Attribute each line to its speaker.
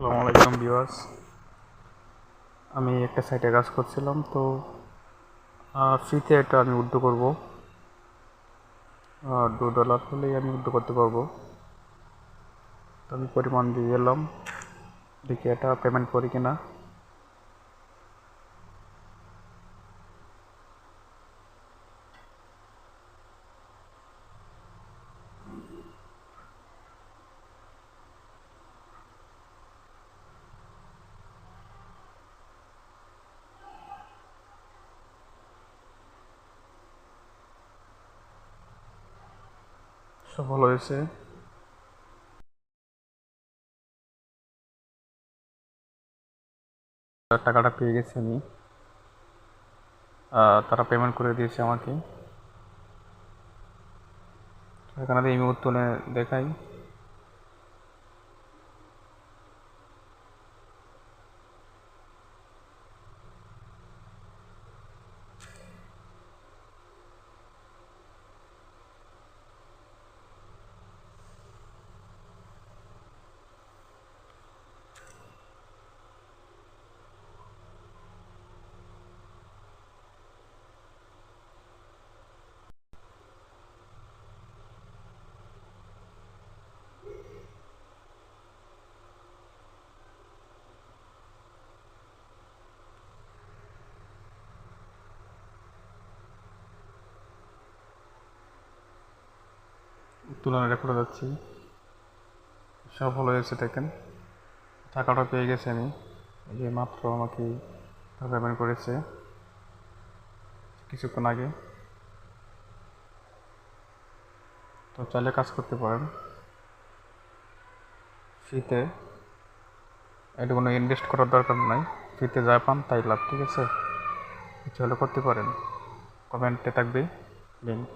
Speaker 1: আসসালামু আলাইকুম ভিউয়ার্স। আমি একটা সাইটে কাজ করছিলাম, তো ফ্রিতে এটা আমি উইথড্র করব। $2 হলেই আমি উইথড্র করতে পারবো। তো আমি পরিমাণ দিয়ে এলাম, দেখি এটা পেমেন্ট করি কিনা। সফল হয়েছে। টাকাটা পেয়ে গেছি আমি। তারা পেমেন্ট করে দিয়েছে আমাকে। এখানে ইমোট তুলে দেখাই। তুলনা রেকর্ড যাচ্ছি। সফল হয়েছে, দেখেন টাকাটা পেয়ে গেছে আমি। এই যে মাত্র আমাকে পেমেন্ট করেছে কিছুক্ষণ আগে। তো চাইলে কাজ করতে পারেন ফ্রিতে। এটা কোনো ইনভেস্ট করার দরকার নাই, ফ্রিতে যা পান তাই লাভ। ঠিক আছে, কিছু হলে করতে পারেন। কমেন্টে থাকবে লিঙ্ক।